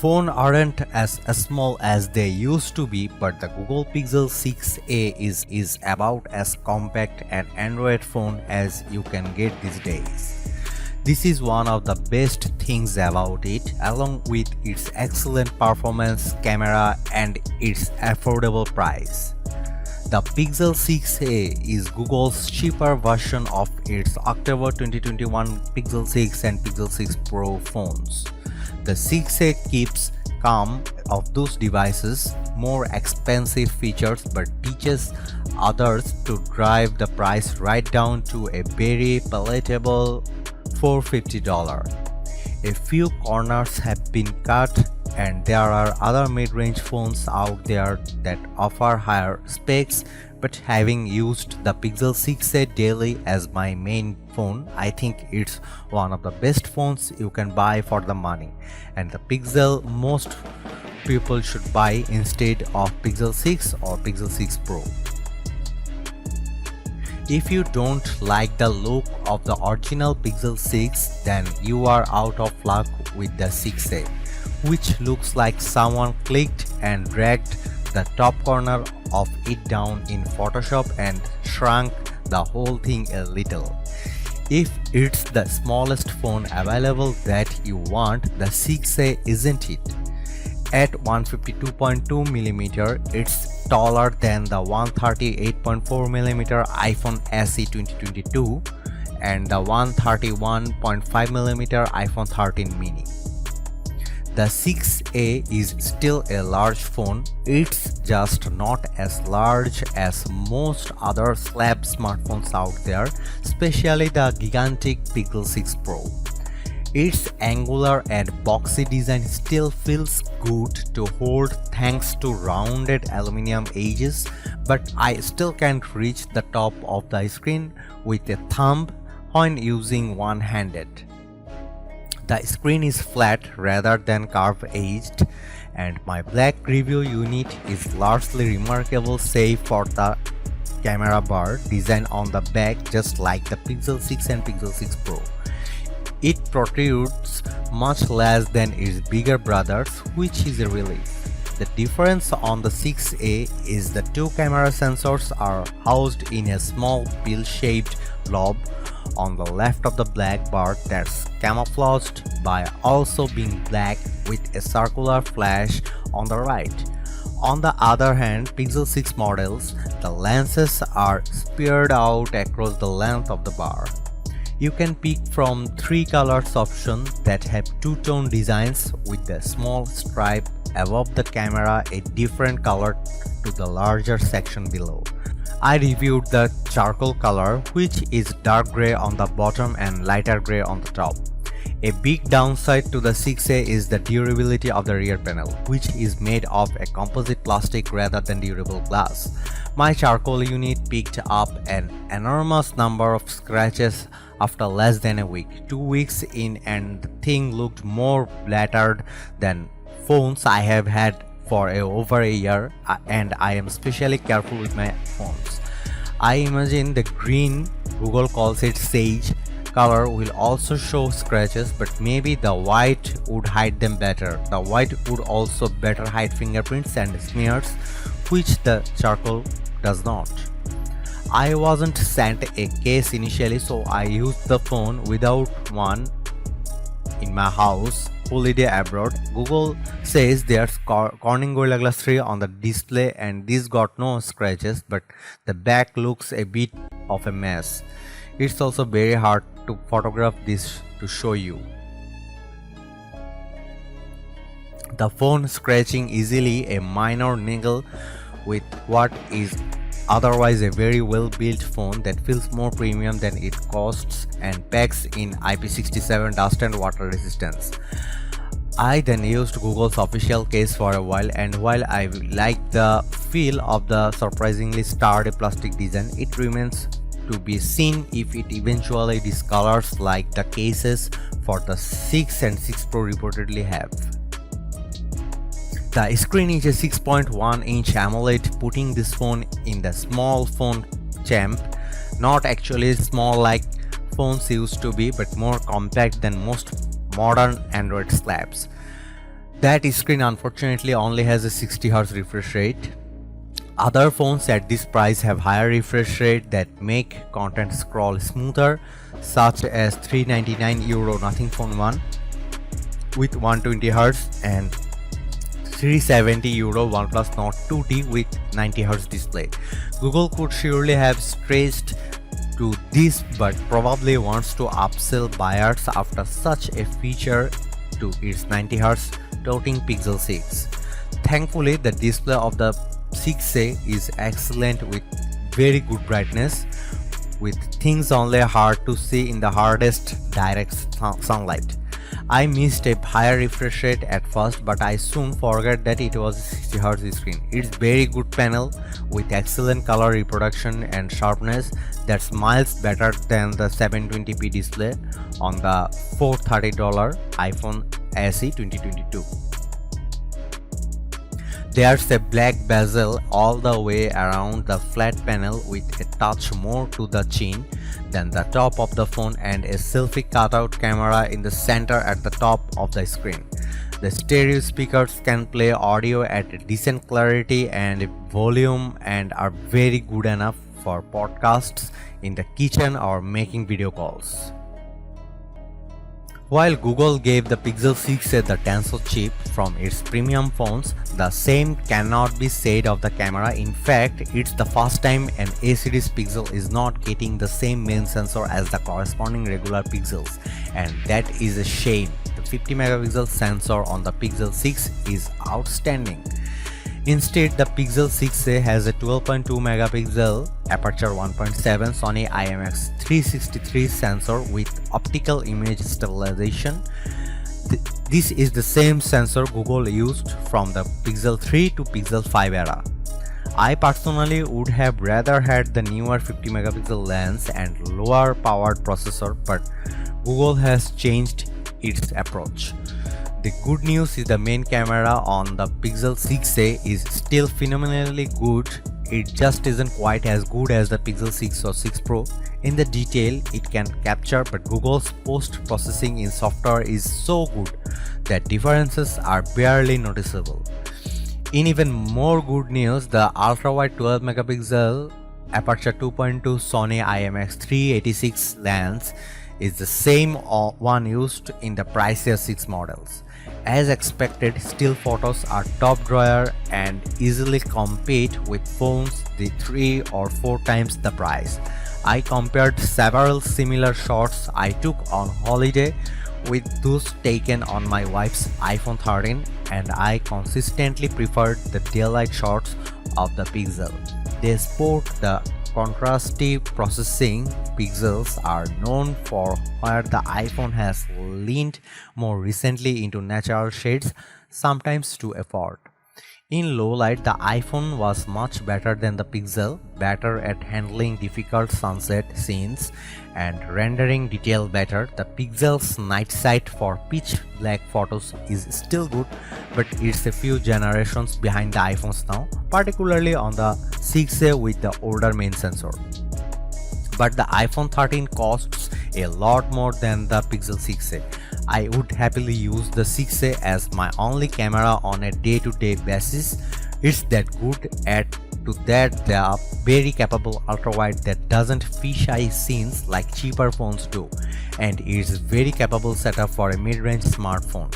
Phones aren't as small as they used to be, but the Google Pixel 6a is about as compact an Android phone as you can get these days. This is one of the best things about it, along with its excellent performance, camera, and its affordable price. The Pixel 6a is Google's cheaper version of its October 2021 Pixel 6 and Pixel 6 Pro phones. The 6a keeps calm of those devices' more expensive features but teaches others to drive the price right down to a very palatable $450. A few corners have been cut, and there are other mid-range phones out there that offer higher specs, but having used the Pixel 6a daily as my main phone, I think it's one of the best phones you can buy for the money, and the Pixel most people should buy instead of Pixel 6 or Pixel 6 Pro. If you don't like the look of the original Pixel 6, then you are out of luck with the 6a, which looks like someone clicked and dragged the top corner of it down in Photoshop and shrunk the whole thing a little. If it's the smallest phone available that you want, the 6a isn't it. At 152.2mm, it's taller than the 138.4mm iPhone SE 2022 and the 131.5mm iPhone 13 mini. The 6a is still a large phone, it's just not as large as most other slab smartphones out there, especially the gigantic Pixel 6 Pro. Its angular and boxy design still feels good to hold thanks to rounded aluminum edges, but I still can't reach the top of the screen with a thumb when using one-handed. The screen is flat rather than curved-edged, and my black review unit is largely remarkable save for the camera bar design on the back, just like the Pixel 6 and Pixel 6 Pro. It protrudes much less than its bigger brothers, which is a relief. The difference on the 6a is the two camera sensors are housed in a small pill-shaped blob on the left of the black bar that's camouflaged by also being black with a circular flash on the right. On the other hand, Pixel 6 models, the lenses are spread out across the length of the bar. You can pick from three colors options that have two-tone designs with a small stripe above the camera, a different color to the larger section below. I reviewed the charcoal color, which is dark gray on the bottom and lighter gray on the top. A big downside to the 6a is the durability of the rear panel, which is made of a composite plastic rather than durable glass. My charcoal unit picked up an enormous number of scratches after less than a week. 2 weeks in and the thing looked more battered than phones I have had for over a year, and I am especially careful with my phones. I imagine the green, Google calls it sage, color will also show scratches, but maybe the white would hide them better. The white would also better hide fingerprints and smears, which the charcoal does not. I wasn't sent a case initially, so I used the phone without one in my house holiday abroad. Google says there's Corning Gorilla Glass 3 on the display and this got no scratches, but the back looks a bit of a mess. It's also very hard to photograph this to show you. The phone scratching easily a minor niggle with what is otherwise a very well-built phone that feels more premium than it costs and packs in IP67 dust and water resistance. I then used Google's official case for a while, and while I like the feel of the surprisingly sturdy plastic design, it remains to be seen if it eventually discolors like the cases for the 6 and 6 Pro reportedly have. The screen is a 6.1-inch AMOLED, putting this phone in the small phone camp, not actually small like phones used to be, but more compact than most modern Android slabs. That screen unfortunately only has a 60Hz refresh rate. Other phones at this price have higher refresh rate that make content scroll smoother, such as €399 Nothing Phone 1 with 120Hz and €370 OnePlus Nord 2T with 90Hz display. Google could surely have stretched to this but probably wants to upsell buyers after such a feature to its 90Hz toting Pixel 6. Thankfully, the display of the 6A is excellent with very good brightness, with things only hard to see in the hardest direct sunlight. I missed a higher refresh rate at first, but I soon forgot that it was a 60Hz screen. It's very good panel with excellent color reproduction and sharpness that's miles better than the 720p display on the $430 iPhone SE 2022. There's a black bezel all the way around the flat panel with a touch more to the chin than the top of the phone and a selfie cutout camera in the center at the top of the screen. The stereo speakers can play audio at a decent clarity and volume and are very good enough for podcasts in the kitchen or making video calls. While Google gave the Pixel 6a the Tensor chip from its premium phones, the same cannot be said of the camera. In fact, it's the first time an A-series Pixel is not getting the same main sensor as the corresponding regular Pixels, and that is a shame. The 50 megapixel sensor on the Pixel 6 is outstanding. Instead, the Pixel 6a has a 12.2 megapixel aperture 1.7 Sony IMX363 sensor with optical image stabilization. This is the same sensor Google used from the Pixel 3 to Pixel 5 era. I personally would have rather had the newer 50 megapixel lens and lower powered processor, but Google has changed its approach. The good news is the main camera on the Pixel 6a is still phenomenally good. It just isn't quite as good as the Pixel 6 or 6 Pro in the detail it can capture, but Google's post-processing in software is so good that differences are barely noticeable. In even more good news, the ultra-wide 12 megapixel aperture 2.2 Sony IMX386 lens is the same one used in the pricier 6 models. As expected, still photos are top drawer and easily compete with phones the 3 or 4 times the price. I compared several similar shots I took on holiday with those taken on my wife's iPhone 13, and I consistently preferred the daylight shots of the Pixel. They sport the contrasty processing Pixels are known for, where the iPhone has leaned more recently into natural shades, sometimes to effort. In low light, the iPhone was much better than the Pixel, better at handling difficult sunset scenes and rendering detail better. The Pixel's night sight for pitch black photos is still good, but it's a few generations behind the iPhones now, particularly on the 6A with the older main sensor. But the iPhone 13 costs a lot more than the Pixel 6a. I would happily use the 6a as my only camera on a day-to-day basis. It's that good. Add to that the very capable ultra-wide that doesn't fisheye scenes like cheaper phones do, and it's very capable setup for a mid-range smartphone.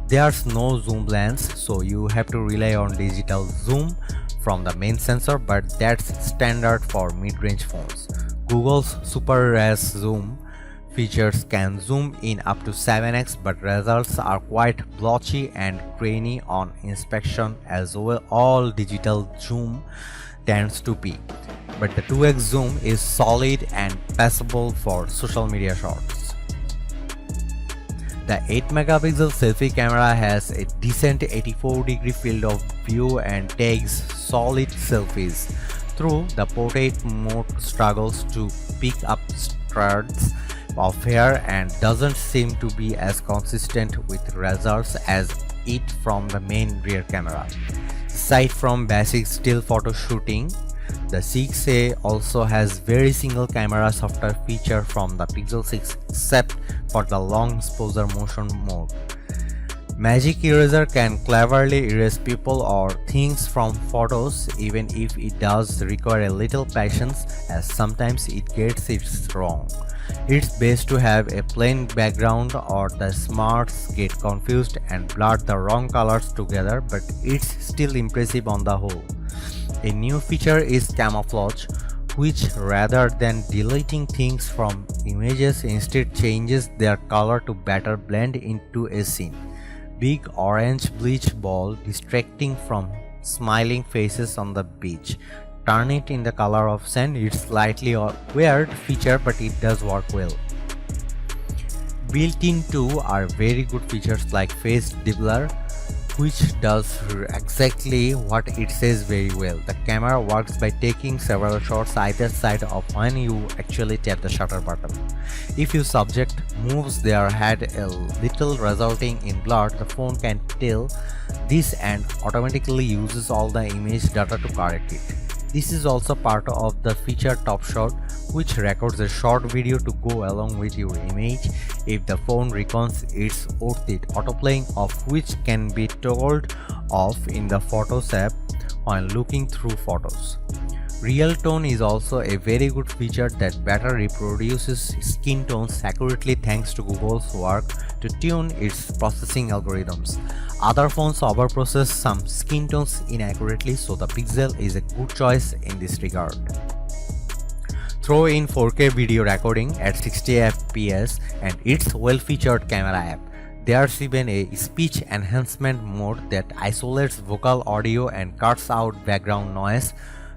There's no zoom lens, so you have to rely on digital zoom from the main sensor, but that's standard for mid-range phones. Google's Super Res Zoom features can zoom in up to 7x, but results are quite blotchy and grainy on inspection, as well all digital zoom tends to be. But the 2x zoom is solid and passable for social media shots. The 8 megapixel selfie camera has a decent 84-degree field of view and takes solid selfies. Through the portrait mode struggles to pick up strands of hair and doesn't seem to be as consistent with results as it from the main rear camera. Aside from basic still photo shooting, the 6a also has very single camera software feature from the Pixel 6 except for the long exposure motion mode. Magic Eraser can cleverly erase people or things from photos, even if it does require a little patience, as sometimes it gets it wrong. It's best to have a plain background or the smarts get confused and blur the wrong colors together, but it's still impressive on the whole. A new feature is camouflage, which rather than deleting things from images instead changes their color to better blend into a scene. Big orange bleach ball distracting from smiling faces on the beach. Turn it in the color of sand. It's slightly a weird feature, but it does work well. Built-in too are very good features like face doubler, which does exactly what it says very well. The camera works by taking several shots either side of when you actually tap the shutter button. If your subject moves their head a little resulting in blur, the phone can tell this and automatically uses all the image data to correct it. This is also part of the feature Top Shot, which records a short video to go along with your image if the phone reckons it's worth it. Autoplaying of which can be toggled off in the Photos app when looking through photos. Real tone is also a very good feature that better reproduces skin tones accurately thanks to Google's work to tune its processing algorithms. Other phones overprocess some skin tones inaccurately, so the Pixel is a good choice in this regard. Throw in 4K video recording at 60 fps and its well-featured camera app. There's even a speech enhancement mode that isolates vocal audio and cuts out background noise,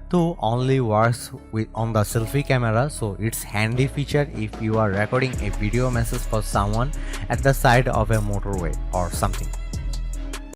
though only works on the selfie camera, so it's handy feature if you are recording a video message for someone at the side of a motorway or something.